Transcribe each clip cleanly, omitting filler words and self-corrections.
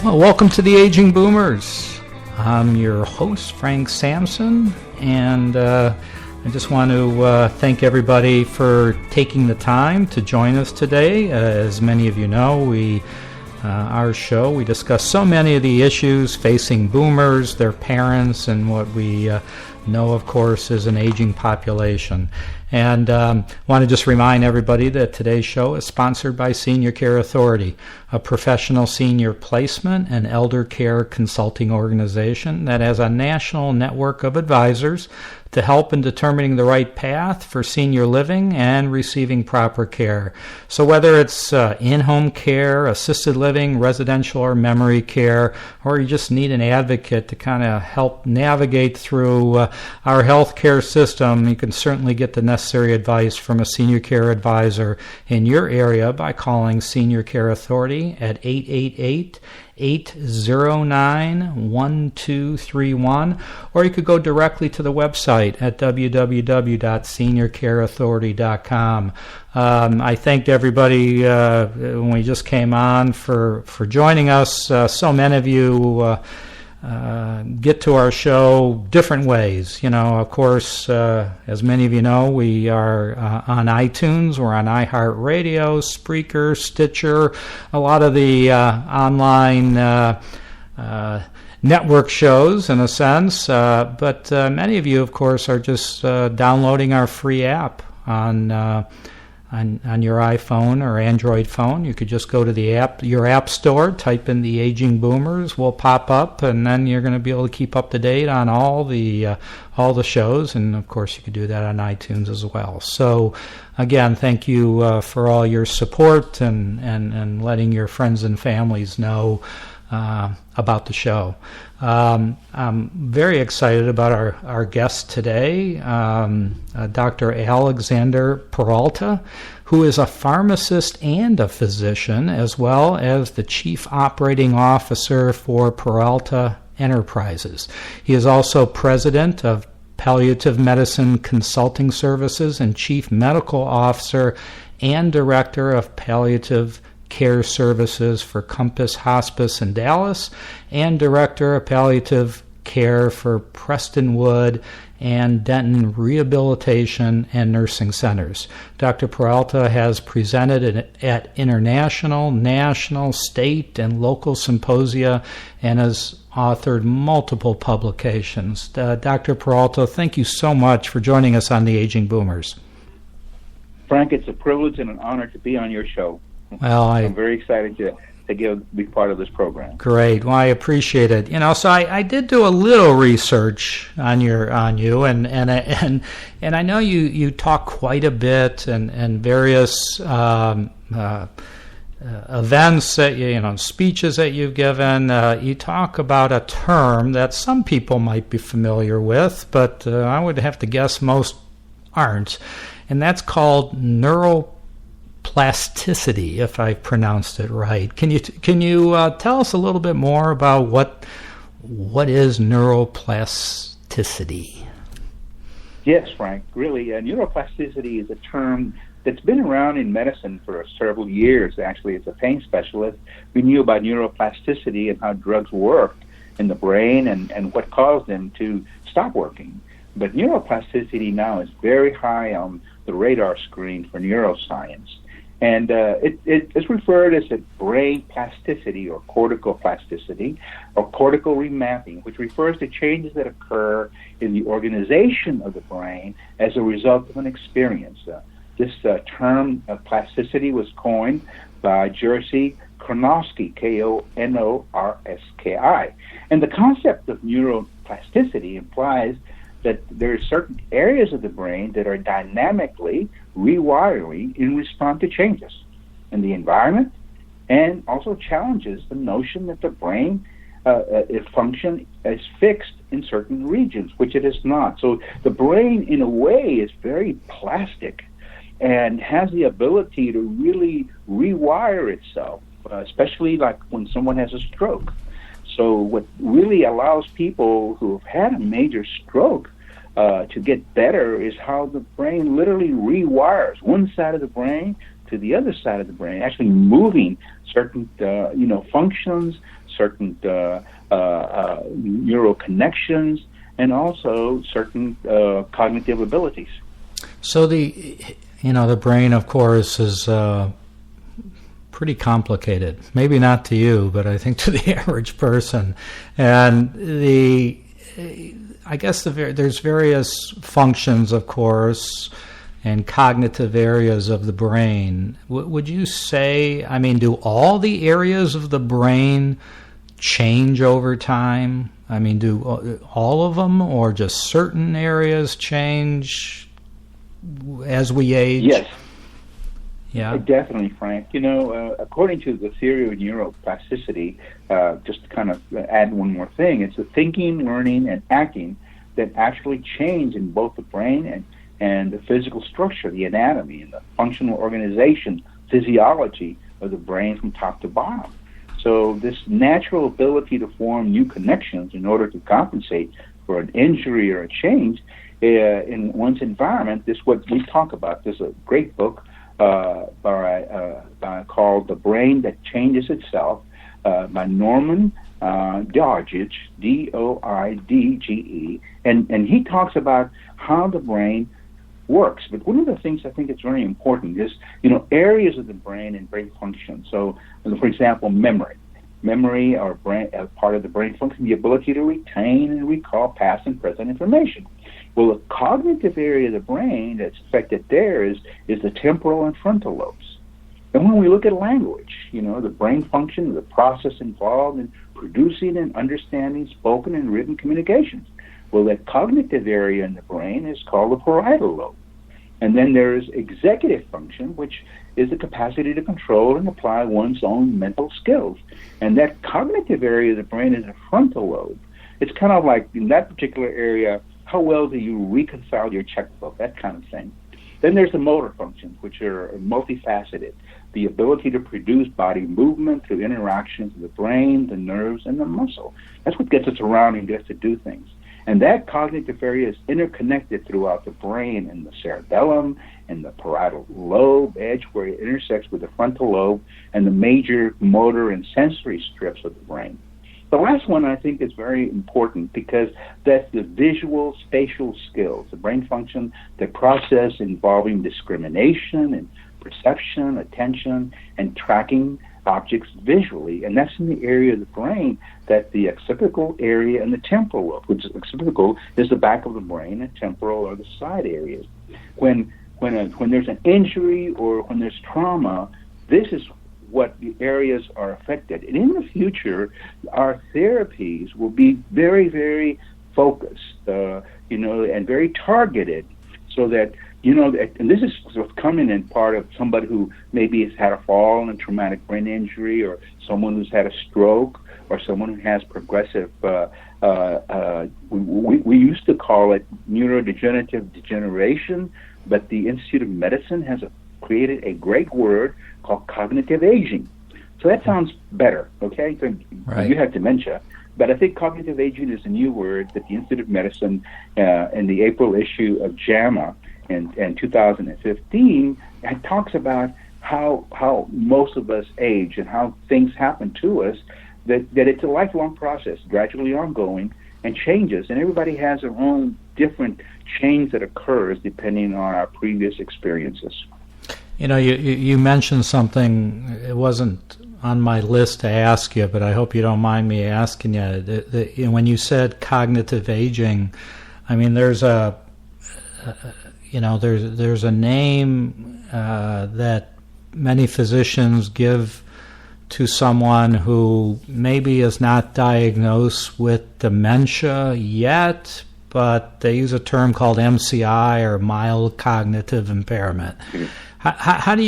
Well, welcome to the Aging Boomers. I'm your host, Frank Sampson, and I just want to thank everybody for taking the time to join us today. As many of you know, our show, we discuss so many of the issues facing boomers, their parents, and what we know, of course, is an aging population. And want to just remind everybody that today's show is sponsored by Senior Care Authority, a professional senior placement and elder care consulting organization that has a national network of advisors to help in determining the right path for senior living and receiving proper care. So whether it's in-home care, assisted living, residential or memory care, or you just need an advocate to kind of help navigate through our healthcare system, you can certainly get the necessary advice from a senior care advisor in your area by calling Senior Care Authority at 888-809-1231, or you could go directly to the website at www.seniorcareauthority.com. I thanked everybody when we just came on for joining us. So many of you get to our show different ways. You know, of course, as many of you know, we are on iTunes, we're on iHeartRadio, Spreaker, Stitcher, a lot of the online network shows in a sense, but many of you, of course, are just downloading our free app on your iPhone or Android phone. You could just go to your app store, type in the Aging Boomers, will pop up, and then you're going to be able to keep up to date on all the shows. And of course, you could do that on iTunes as well. So, again, thank you for all your support and letting your friends and families know about the show. I'm very excited about our guest today, Dr. Alexander Peralta, who is a pharmacist and a physician, as well as the Chief Operating Officer for Peralta Enterprises. He is also president of Palliative Medicine Consulting Services and Chief Medical Officer and Director of Palliative Care Services for Compass Hospice in Dallas, and Director of Palliative Care for Prestonwood and Denton Rehabilitation and Nursing Centers. Dr. Peralta has presented at international, national, state, and local symposia and has authored multiple publications. Dr. Peralta, thank you so much for joining us on the Aging Boomers. Frank, it's a privilege and an honor to be on your show. Well, I'm very excited to be part of this program. Great. Well, I appreciate it. You know, so I did do a little research on you, and I know you talk quite a bit and various events that speeches that you've given. You talk about a term that some people might be familiar with, but I would have to guess most aren't, and that's called neuroplasticity, if I pronounced it right. Can you tell us a little bit more about what is neuroplasticity? Yes, Frank. Really, neuroplasticity is a term that's been around in medicine for several years. Actually, as a pain specialist, we knew about neuroplasticity and how drugs worked in the brain and what caused them to stop working. But neuroplasticity now is very high on the radar screen for neuroscience. And it's referred as a brain plasticity or cortical plasticity or cortical remapping, which refers to changes that occur in the organization of the brain as a result of an experience. This term plasticity was coined by Jerzy Konorski, Konorski. And the concept of neuroplasticity implies that there are certain areas of the brain that are dynamically rewiring in response to changes in the environment, and also challenges the notion that the brain function is fixed in certain regions, which it is not. So the brain, in a way, is very plastic and has the ability to really rewire itself, especially like when someone has a stroke. So what really allows people who have had a major stroke to get better is how the brain literally rewires one side of the brain to the other side of the brain, actually moving certain functions, certain neural connections, and also certain cognitive abilities. So the brain, of course, is pretty complicated. Maybe not to you, but I think to the average person. And I guess there's various functions, of course, and cognitive areas of the brain. Would you say, do all the areas of the brain change over time? Do all of them, or just certain areas change as we age? Yes. Yeah. Definitely, Frank. According to the theory of neuroplasticity, just to kind of add one more thing, it's the thinking, learning, and acting that actually change in both the brain and the physical structure, the anatomy, and the functional organization, physiology of the brain from top to bottom. So this natural ability to form new connections in order to compensate for an injury or a change in one's environment is what we talk about. There's a great book called The Brain That Changes Itself by Norman Doidge, Doidge, and he talks about how the brain works. But one of the things I think is very important is, areas of the brain and brain function. So, for example, memory or part of the brain function, the ability to retain and recall past and present information. Well, the cognitive area of the brain that's affected there is the temporal and frontal lobes. And when we look at language, the brain function, the process involved in producing and understanding spoken and written communications. Well, that cognitive area in the brain is called the parietal lobe. And then there's executive function, which is the capacity to control and apply one's own mental skills. And that cognitive area of the brain is the frontal lobe. It's kind of like, in that particular area, how well do you reconcile your checkbook, that kind of thing. Then there's the motor functions, which are multifaceted. The ability to produce body movement through interactions with the brain, the nerves, and the muscle. That's what gets us around and gets us to do things. And that cognitive area is interconnected throughout the brain and the cerebellum and the parietal lobe edge, where it intersects with the frontal lobe and the major motor and sensory strips of the brain. The last one I think is very important because that's the visual spatial skills, the brain function, the process involving discrimination and perception, attention, and tracking objects visually. And that's in the area of the brain that the occipital area and the temporal lobe, which is occipital is the back of the brain and temporal are the side areas. When there's an injury or when there's trauma, this is what the areas are affected. And in the future, our therapies will be very, very focused, and very targeted, so that, and this is what's coming in part of somebody who maybe has had a fall and a traumatic brain injury, or someone who's had a stroke, or someone who has progressive, we used to call it neurodegenerative degeneration, but the Institute of Medicine has created a great word called cognitive aging. So that sounds better, okay? So right. You have dementia, but I think cognitive aging is a new word that the Institute of Medicine in the April issue of JAMA in 2015 talks about how most of us age and how things happen to us, that it's a lifelong process, gradually ongoing, and changes. And everybody has their own different change that occurs depending on our previous experiences. You mentioned something, it wasn't on my list to ask you, but I hope you don't mind me asking you. When you said cognitive aging, there's a name that many physicians give to someone who maybe is not diagnosed with dementia yet, but they use a term called MCI, or mild cognitive impairment. Mm-hmm. How do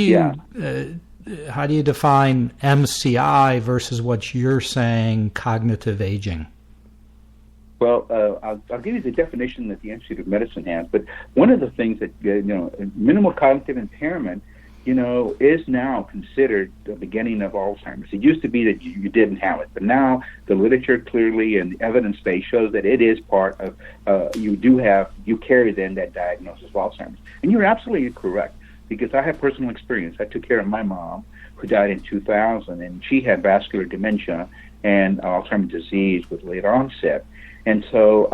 you define MCI versus what you're saying, cognitive aging? Well, I'll give you the definition that the Institute of Medicine has. But one of the things that minimal cognitive impairment, is now considered the beginning of Alzheimer's. It used to be that you didn't have it, but now the literature clearly and the evidence base shows that it is part of. You carry then that diagnosis of Alzheimer's, and you're absolutely correct. Because I have personal experience. I took care of my mom, who died in 2000, and she had vascular dementia, and Alzheimer's disease with late onset. And so,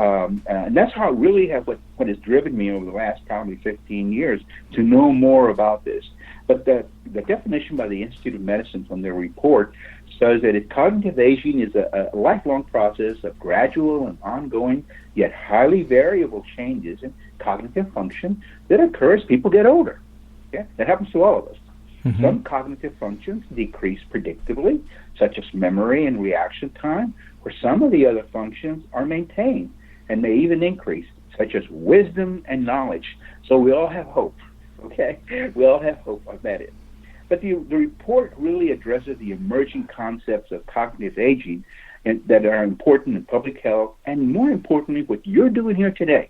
and that's how it really what has driven me over the last probably 15 years to know more about this. But the definition by the Institute of Medicine from their report says that cognitive aging is a lifelong process of gradual and ongoing, yet highly variable changes in cognitive function that occur as people get older. Okay? That happens to all of us. Mm-hmm. Some cognitive functions decrease predictably, such as memory and reaction time, where some of the other functions are maintained and may even increase, such as wisdom and knowledge. So we all have hope, okay? We all have hope on that end. But the report really addresses the emerging concepts of cognitive aging and that are important in public health, and more importantly, what you're doing here today,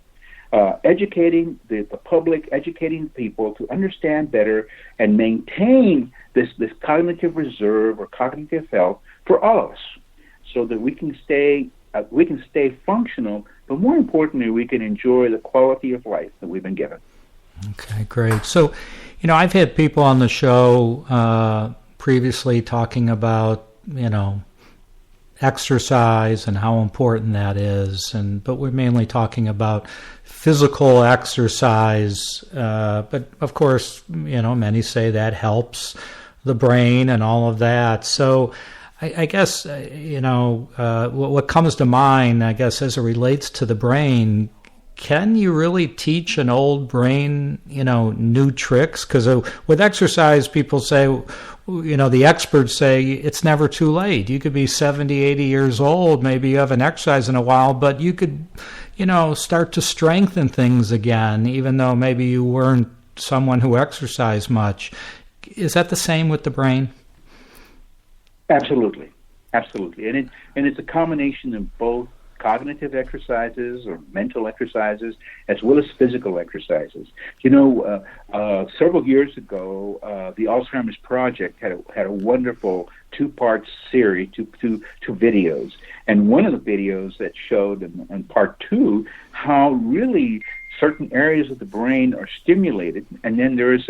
educating the public, educating people to understand better and maintain this cognitive reserve or cognitive health for all of us, so that we can stay functional, but more importantly, we can enjoy the quality of life that we've been given. Okay, great. So, I've had people on the show previously talking about, exercise and how important that is, but we're mainly talking about physical exercise. But of course, many say that helps the brain and all of that. So I guess, what comes to mind, I guess, as it relates to the brain, can you really teach an old brain, new tricks? Because with exercise, people say, the experts say it's never too late. You could be 70, 80 years old, maybe you haven't exercised in a while, but you could, start to strengthen things again, even though maybe you weren't someone who exercised much. Is that the same with the brain? Absolutely. And it's a combination of both cognitive exercises or mental exercises as well as physical exercises. Several years ago, the Alzheimer's Project had a wonderful two-part series, two videos. And one of the videos that showed in part two how really certain areas of the brain are stimulated, and then there's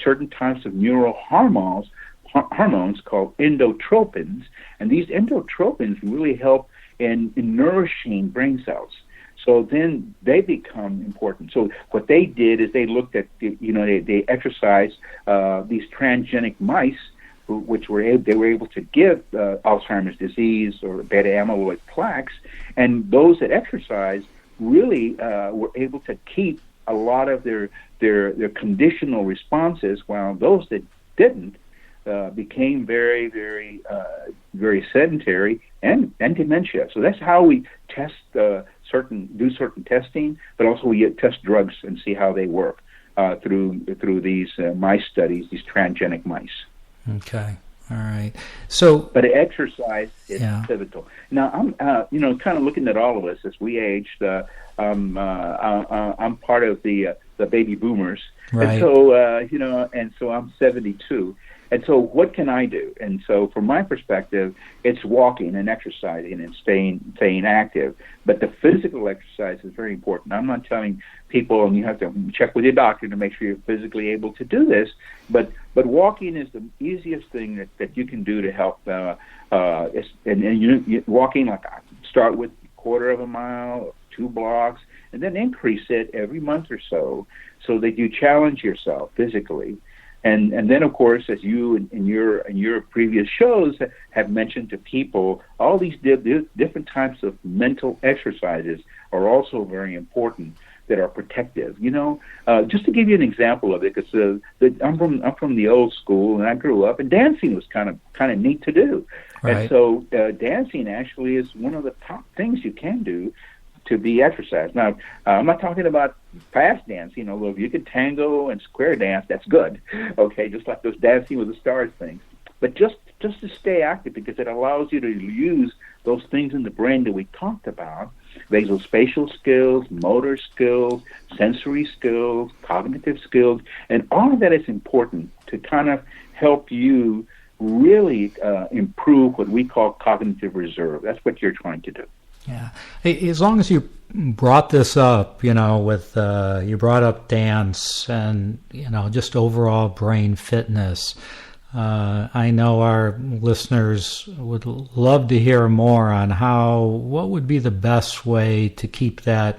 certain types of neural hormones called endotropins, and these endotropins really help in nourishing brain cells. So then they become important. So what they did is they looked at, they exercised these transgenic mice, which they were able to give Alzheimer's disease or beta amyloid plaques, and those that exercised really were able to keep a lot of their conditional responses, while those that didn't became very, very, very sedentary and dementia. So that's how we test do certain testing, but also we test drugs and see how they work through these mice studies, these transgenic mice. Okay, all right. So, but exercise is pivotal. Now I'm, kind of looking at all of us as we age. I'm part of the baby boomers, right. And so and so I'm 72. And so what can I do? And so from my perspective, it's walking and exercising and staying active. But the physical exercise is very important. I'm not telling people, and you have to check with your doctor to make sure you're physically able to do this, but walking is the easiest thing that you can do to help. Walking, like start with a quarter of a mile, 2 blocks, and then increase it every month or so that you challenge yourself physically. And then, of course, as you in your previous shows have mentioned to people, all these different types of mental exercises are also very important that are protective. Just to give you an example of it, because I'm from the old school, and I grew up, and dancing was kind of neat to do. Right. And so dancing actually is one of the top things you can do to be exercised. Now, I'm not talking about fast dancing, although if you can tango and square dance, that's good. Okay, just like those Dancing with the Stars things. But just to stay active, because it allows you to use those things in the brain that we talked about, vasospatial skills, motor skills, sensory skills, cognitive skills, and all of that is important to kind of help you really improve what we call cognitive reserve. That's what you're trying to do. Yeah, as long as you brought this up, with you brought up dance and just overall brain fitness. I know our listeners would love to hear more on what would be the best way to keep that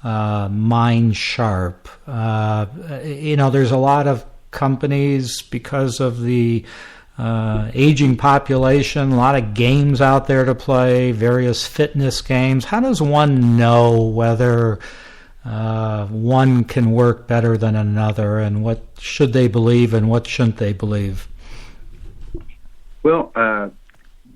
mind sharp. There's a lot of companies, because of the aging population, a lot of games out there to play, various fitness games. How does one know whether one can work better than another, and what should they believe and what shouldn't they believe? Well,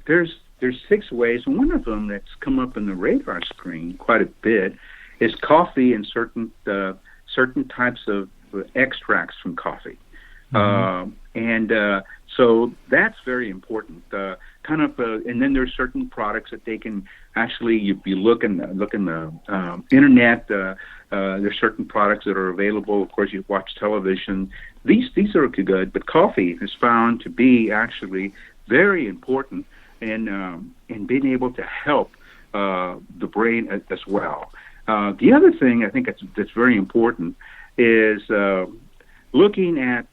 there's 6 ways, and one of them that's come up in the radar screen quite a bit is coffee and certain types of extracts from coffee. So that's very important. And then there's certain products that they can actually, if you look in the internet, there's certain products that are available. Of course, you watch television. These are good, but coffee is found to be actually very important in being able to help the brain as well. The other thing I think that's very important is looking at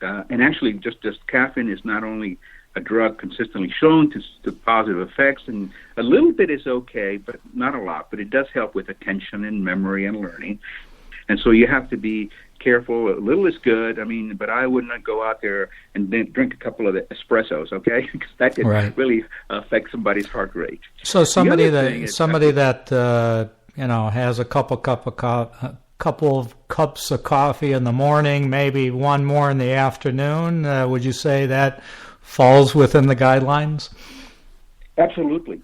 and actually just caffeine is not only a drug consistently shown to positive effects, and a little bit is okay, but not a lot. But it does help with attention and memory and learning. And so you have to be careful. A little is good. But I would not go out there and then drink a couple of espressos, okay? Because that could really affect somebody's heart rate. So somebody that has a couple of cups of coffee in the morning, maybe one more in the afternoon, would you say that falls within the guidelines? Absolutely.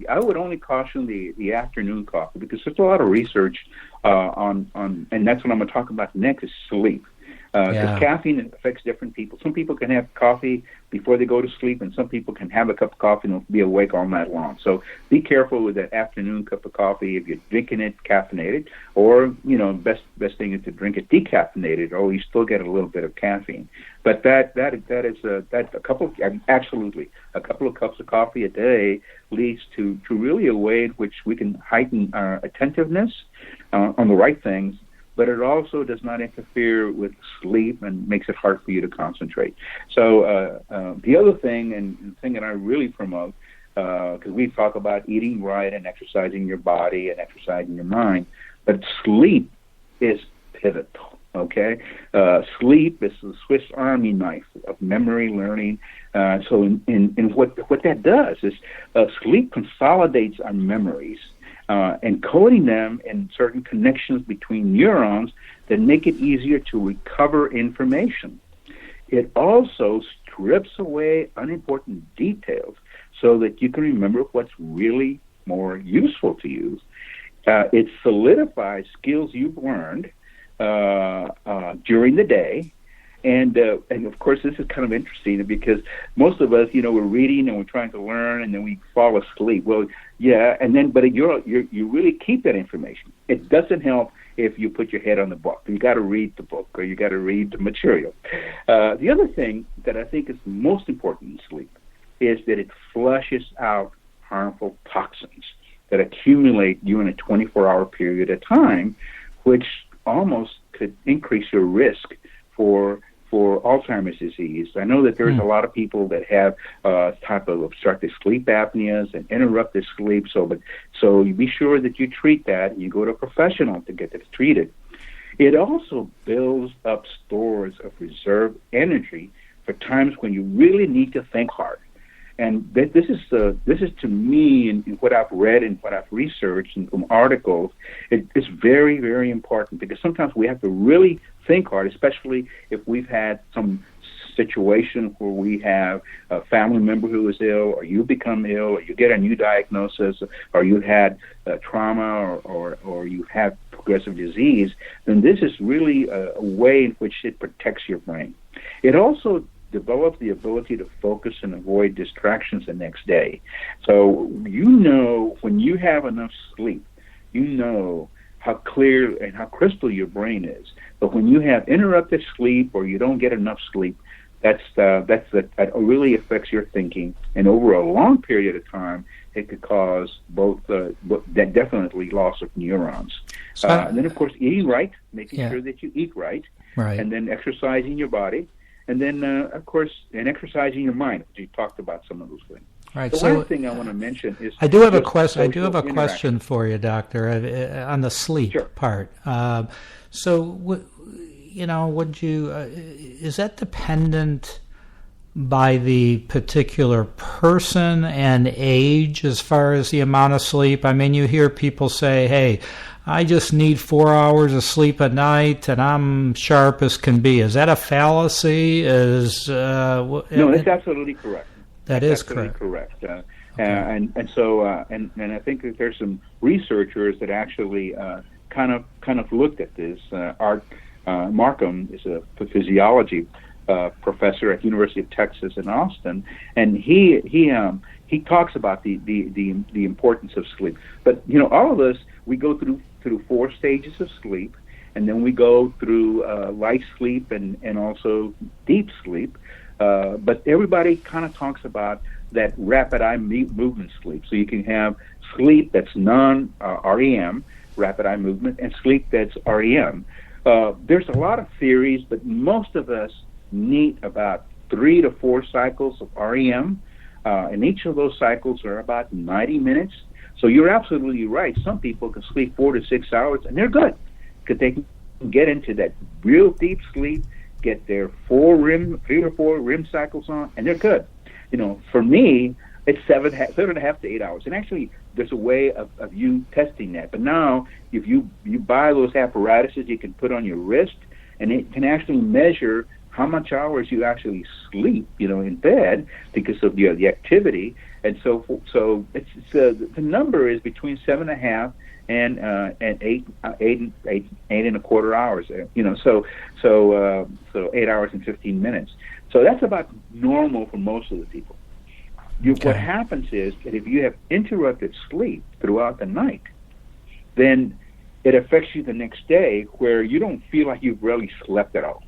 I would only caution the afternoon coffee, because there's a lot of research on, and that's what I'm going to talk about next, is sleep. Because caffeine affects different people. Some people can have coffee before they go to sleep, and some people can have a cup of coffee and be awake all night long. So be careful with that afternoon cup of coffee if you're drinking it caffeinated, or best thing is to drink it decaffeinated, or you still get a little bit of caffeine. But that is a couple of cups of coffee a day leads to really a way in which we can heighten our attentiveness on the right things. But it also does not interfere with sleep and makes it hard for you to concentrate. So the other thing, and the thing that I really promote, because we talk about eating right and exercising your body and exercising your mind, but sleep is pivotal, okay? Sleep is the Swiss Army knife of memory learning. So what that does is sleep consolidates our memories, encoding them in certain connections between neurons that make it easier to recover information. It also strips away unimportant details so that you can remember what's really more useful to you. It solidifies skills you've learned during the day. And of course, this is kind of interesting because most of us, we're reading and we're trying to learn, and then we fall asleep. Well, yeah, but you really keep that information. It doesn't help if you put your head on the book. You got to read the book, or you got to read the material. The other thing that I think is most important in sleep is that it flushes out harmful toxins that accumulate during a 24-hour period of time, which almost could increase your risk for Alzheimer's disease. I know that there's a lot of people that have type of obstructive sleep apneas and interrupted sleep. So you be sure that you treat that, and you go to a professional to get it treated. It also builds up stores of reserve energy for times when you really need to think hard. And this is to me, in what I've read and what I've researched and from articles, it's very, very important, because sometimes we have to really think hard, especially if we've had some situation where we have a family member who is ill, or you become ill, or you get a new diagnosis, or you had trauma, or you have progressive disease. Then this is really a way in which it protects your brain. It also develop the ability to focus and avoid distractions the next day. So when you have enough sleep, how clear and how crystal your brain is. But when you have interrupted sleep, or you don't get enough sleep, that really affects your thinking. And over a long period of time, it could cause that definitely loss of neurons. And then, of course, eating right, making sure that you eat right, and then exercising your body. and then of course, and exercising your mind. You talked about some of those things. Right. The last thing I want to mention is I do have a question for you, Doctor, on the sleep part. Would you is that dependent by the particular person and age as far as the amount of sleep? I mean, you hear people say, "Hey, I just need 4 hours of sleep a night, and I'm sharp as can be." Is that a fallacy? No, that's absolutely correct. That is correct. Okay. And I think that there's some researchers that actually kind of looked at this. Art Markham is a physiology professor at University of Texas in Austin, and he talks about the importance of sleep. But all of us, we go through 4 stages of sleep, and then we go through light sleep and also deep sleep. But everybody kind of talks about that rapid eye movement sleep. So you can have sleep that's non-REM, rapid eye movement, and sleep that's REM. There's a lot of theories, but most of us need about 3 to 4 cycles of REM, and each of those cycles are about 90 minutes. So you're absolutely right. Some people can sleep 4 to 6 hours, and they're good because they can get into that real deep sleep, get their 3 or 4 REM cycles on, and they're good. For me, it's 7.5 to 8 hours. And actually, there's a way of you testing that. But now, if you buy those apparatuses you can put on your wrist, and it can actually measure how much hours you actually sleep, in bed because of the activity. And so it's the number is between 7.5 and 8.25 hours. So 8 hours and 15 minutes. So that's about normal for most of the people. What happens is that if you have interrupted sleep throughout the night, then it affects you the next day where you don't feel like you've really slept at all.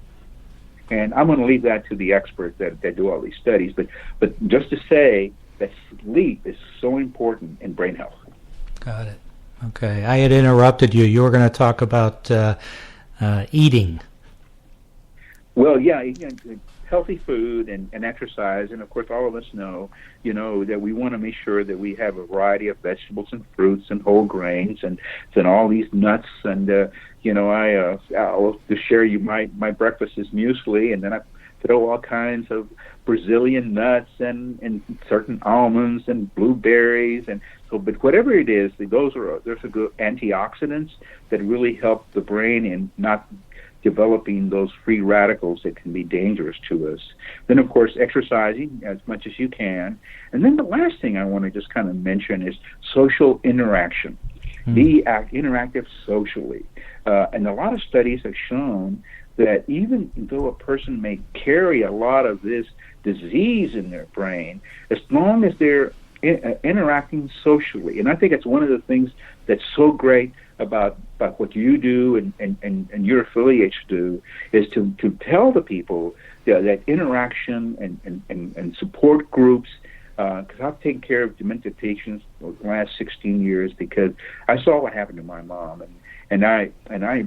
And I'm going to leave that to the experts that do all these studies. But just to say that sleep is so important in brain health. Got it. Okay. I had interrupted you. You were going to talk about eating. Well, yeah, healthy food and exercise, and of course all of us know, that we want to make sure that we have a variety of vegetables and fruits and whole grains and all these nuts and I'll just share you my breakfast is muesli, and then I throw all kinds of Brazilian nuts and certain almonds and blueberries and so. But whatever it is, there's a good antioxidants that really help the brain in not developing those free radicals that can be dangerous to us. Then, of course, exercising as much as you can. And then the last thing I want to just kind of mention is social interaction. Be interactive socially. And a lot of studies have shown that even though a person may carry a lot of this disease in their brain, as long as they're interacting socially, and I think it's one of the things that's so great about what you do and your affiliates do, is to tell the people that interaction and support groups, because I've taken care of dementia patients for the last 16 years because I saw what happened to my mom, and I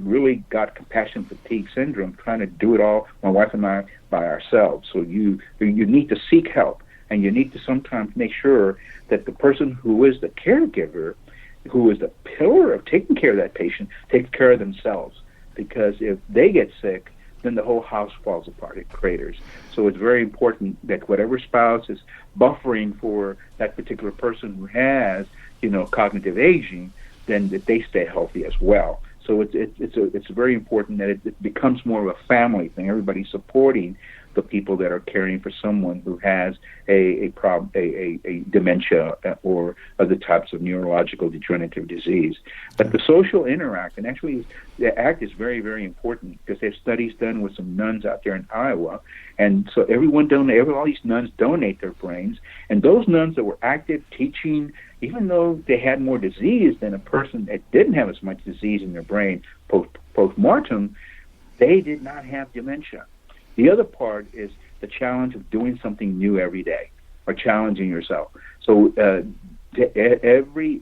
really got compassion fatigue syndrome trying to do it all, my wife and I, by ourselves. So you need to seek help, and you need to sometimes make sure that the person who is the caregiver, who is the pillar of taking care of that patient, takes care of themselves. Because if they get sick, then the whole house falls apart. It craters. So it's very important that whatever spouse is buffering for that particular person who has, cognitive aging, then that they stay healthy as well. So it's very important that it becomes more of a family thing. Everybody's supporting the people that are caring for someone who has a dementia or other types of neurological degenerative disease. But the social interact, and actually the act is very, very important because there's studies done with some nuns out there in Iowa, and so all these nuns donate their brains, and those nuns that were active teaching, even though they had more disease than a person that didn't have as much disease in their brain post-mortem, they did not have dementia. The other part is the challenge of doing something new every day, or challenging yourself. So every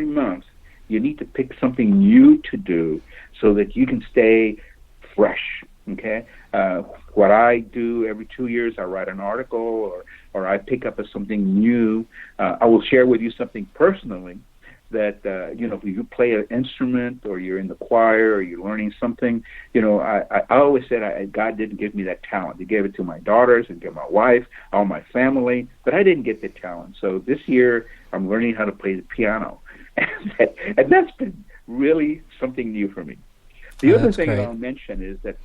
month, you need to pick something new to do so that you can stay fresh Okay, what I do every 2 years, I write an article or I pick up something new. I will share with you something personally that if you play an instrument or you're in the choir or you're learning something. I always said God didn't give me that talent. He gave it to my daughters and gave my wife, all my family, but I didn't get the talent. So this year I'm learning how to play the piano, and that's been really something new for me. The other thing I'll mention is that,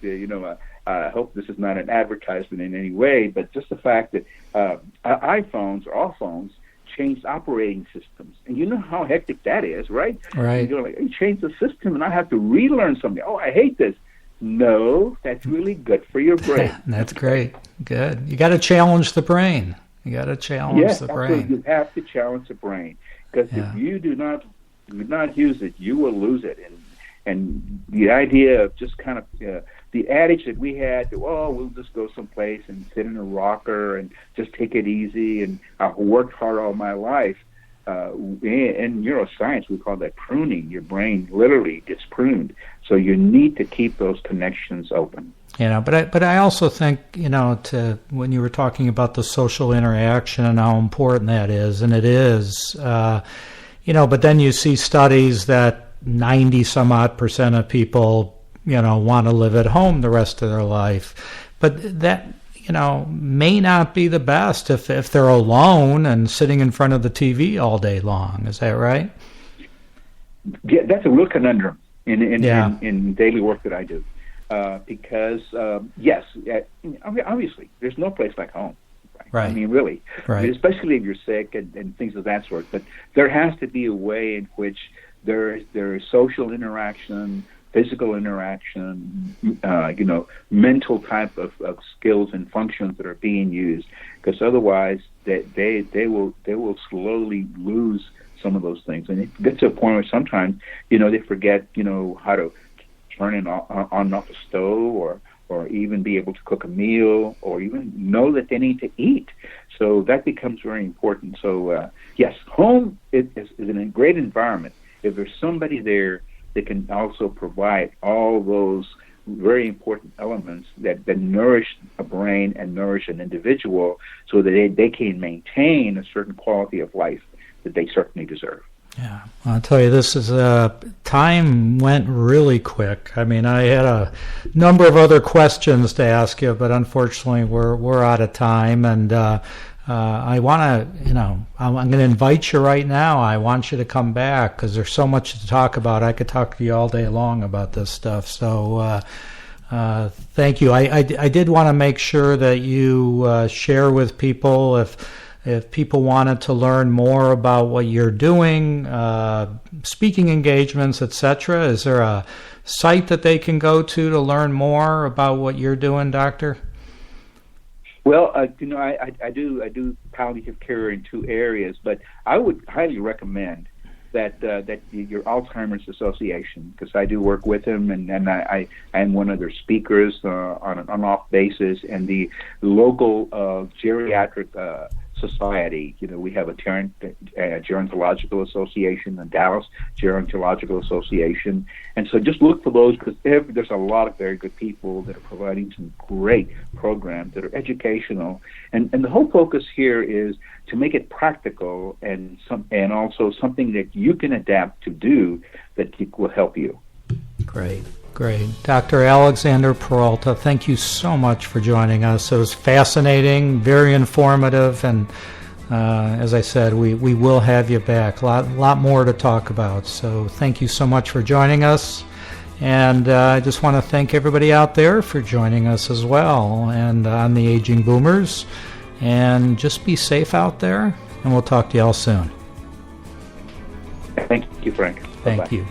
I hope this is not an advertisement in any way, but just the fact that iPhones or all phones changed operating systems. And you know how hectic that is, right? Right. You're like, you change the system and I have to relearn something. Oh, I hate this. No, that's really good for your brain. That's great. Good. You got to challenge the brain. You got to challenge the brain. Yes, you have to challenge the brain. Because if you do not use it, you will lose it. And the idea of just kind of the adage that we had, we'll just go someplace and sit in a rocker and just take it easy, and I've worked hard all my life. In neuroscience, we call that pruning. Your brain literally gets pruned. So you need to keep those connections open. But I also think, when you were talking about the social interaction and how important that is, and it is, but then you see studies that 90-some-odd% of people, want to live at home the rest of their life. But that, may not be the best if they're alone and sitting in front of the TV all day long. Is that right? Yeah, that's a real conundrum in daily work that I do. Because, yes, obviously, there's no place like home. Right. I mean, really. Right. Especially if you're sick and things of that sort. But there has to be a way in which there is social interaction, physical interaction, mental type of skills and functions that are being used. Because otherwise, they will slowly lose some of those things. And it gets to a point where sometimes, they forget, how to turn on and off a stove or even be able to cook a meal or even know that they need to eat. So that becomes very important. So, yes, home is a great environment. If there's somebody there that can also provide all those very important elements that nourish a brain and nourish an individual so that they can maintain a certain quality of life that they certainly deserve. Yeah, I'll tell you, time went really quick. I mean, I had a number of other questions to ask you, but unfortunately we're out of time. And I want to, I'm going to invite you right now. I want you to come back because there's so much to talk about. I could talk to you all day long about this stuff. So thank you. I did want to make sure that you share with people if people wanted to learn more about what you're doing, speaking engagements, etc. Is there a site that they can go to learn more about what you're doing, Doctor? Well, I do palliative care in two areas, but I would highly recommend that your Alzheimer's Association, because I do work with them, and I am one of their speakers on an on-off basis, and the local geriatric society. We have a gerontological association, the Dallas Gerontological Association, and so just look for those because there's a lot of very good people that are providing some great programs that are educational, and the whole focus here is to make it practical and also something that you can adapt to do that will help you. Great. Dr. Alexander Peralta, thank you so much for joining us. It was fascinating, very informative, and as I said, we will have you back. A lot more to talk about. So thank you so much for joining us. And I just want to thank everybody out there for joining us as well, and on the Aging Boomers. And just be safe out there, and we'll talk to you all soon. Thank you, Frank. Thank Bye-bye. you.